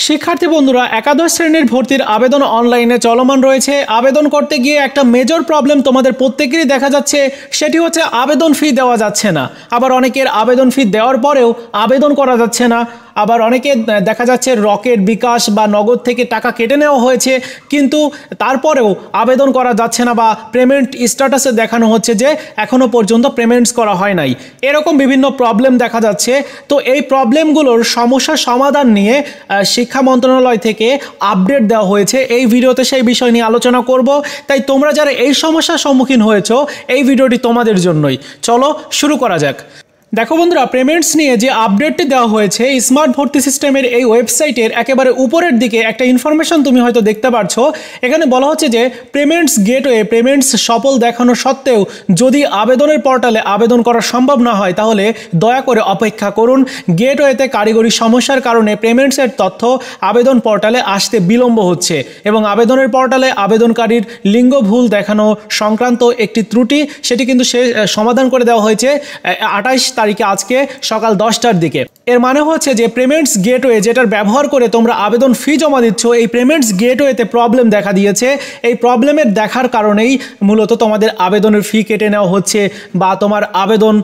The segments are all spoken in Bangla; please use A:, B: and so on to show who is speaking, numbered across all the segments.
A: শিক্ষার্থী বন্ধুরা, একাদশ শ্রেণীর ভর্তির আবেদন অনলাইনে চলমান রয়েছে। আবেদন করতে গিয়ে একটা মেজর প্রবলেম তোমাদের প্রত্যেকেরই দেখা যাচ্ছে, সেটি হচ্ছে আবেদন ফি দেওয়া যাচ্ছে না। আবার অনেকের আবেদন ফি দেওয়ার পরেও আবেদন করা যাচ্ছে না। আবার অনেকে দেখা যাচ্ছে রকেট, বিকাশ বা নগদ থেকে টাকা কেটে নেওয়া হয়েছে, কিন্তু তারপরেও আবেদন করা যাচ্ছে না বা পেমেন্ট স্ট্যাটাসে দেখানো হচ্ছে যে এখনও পর্যন্ত পেমেন্টস করা হয় নাই। এরকম বিভিন্ন প্রবলেম দেখা যাচ্ছে। তো এই প্রবলেমগুলোর সমস্যার সমাধান নিয়ে শিক্ষা মন্ত্রণালয় থেকে আপডেট দেওয়া হয়েছে। এই ভিডিওতে সেই বিষয় নিয়ে আলোচনা করব। তাই তোমরা যারা এই সমস্যার সম্মুখীন হয়েছো, এই ভিডিওটি তোমাদের জন্যই। চলো শুরু করা যাক। দেখো বন্ধুরা, পেমেন্টস নিয়ে যে আপডেটটি দেওয়া হয়েছে স্মার্ট ভর্তি সিস্টেমের এই ওয়েবসাইটের একেবারে উপরের দিকে একটা ইনফরমেশন তুমি হয়তো দেখতে পাচ্ছো। এখানে বলা হচ্ছে যে পেমেন্টস গেটওয়ে পেমেন্টস সফল দেখানো সত্ত্বেও যদি আবেদনের পোর্টালে আবেদন করা সম্ভব না হয়, তাহলে দয়া করে অপেক্ষা করুন। গেটওয়েতে কারিগরি সমস্যার কারণে পেমেন্টসের তথ্য আবেদন পোর্টালে আসতে বিলম্ব হচ্ছে এবং আবেদনের পোর্টালে আবেদনকারীর লিঙ্গ ভুল দেখানো সংক্রান্ত একটি ত্রুটি, সেটি কিন্তু সমাধান করে দেওয়া হয়েছে 28 তারিখে, আজকে সকাল 10টার দিকে। এর মানে হচ্ছে যে পেমেন্টস গেটওয়ে যেটার ব্যবহার করে তোমরা আবেদন ফি জমা দিচ্ছ, এই পেমেন্টস গেটওয়েতে প্রবলেম দেখা দিয়েছে। এই প্রবলেমের দেখার কারণেই মূলত তোমাদের আবেদনের ফি কেটে নেওয়া হচ্ছে বা তোমার আবেদন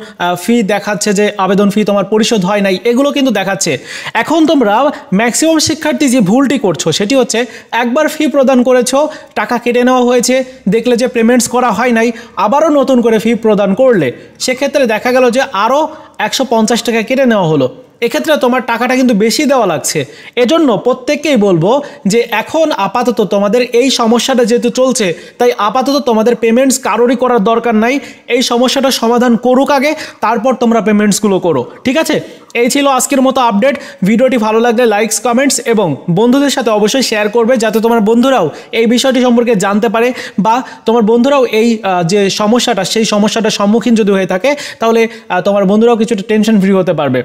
A: ফি দেখাচ্ছে যে আবেদন ফি তোমার পরিশোধ হয় নাই, এগুলো কিন্তু দেখাচ্ছে। এখন তোমরা ম্যাক্সিমাম শিক্ষার্থী যে ভুলটি করছো সেটি হচ্ছে একবার ফি প্রদান করেছো, টাকা কেটে নেওয়া হয়েছে, দেখলে যে পেমেন্টস করা হয় নাই, আবারও নতুন করে ফি প্রদান করলে সেক্ষেত্রে দেখা গেল যে আরও 150 টাকা কেটে নেওয়া হলো। এক্ষেত্রে তোমার টাকাটা কিন্তু বেশি দেওয়া লাগছে। এজন্য প্রত্যেককেই বলবো যে এখন আপাতত তোমাদের এই সমস্যাটা যেহেতু চলছে, তাই আপাতত তোমাদের পেমেন্টস কারোরই করার দরকার নাই। এই সমস্যাটা সমাধান করুক আগে, তারপর তোমরা পেমেন্টসগুলো করো, ঠিক আছে? এই ছিল আজকের মতো আপডেট। ভিডিওটি ভালো লাগলে লাইকস, কমেন্টস এবং বন্ধুদের সাথে অবশ্যই শেয়ার করবে, যাতে তোমার বন্ধুরাও এই বিষয়টি সম্পর্কে জানতে পারে বা তোমার বন্ধুরাও এই যে সমস্যাটা, সেই সমস্যাটার সম্মুখীন যদি হয়ে থাকে, তাহলে তোমার বন্ধুরাও কিছুটা টেনশন ফ্রি হতে পারবে।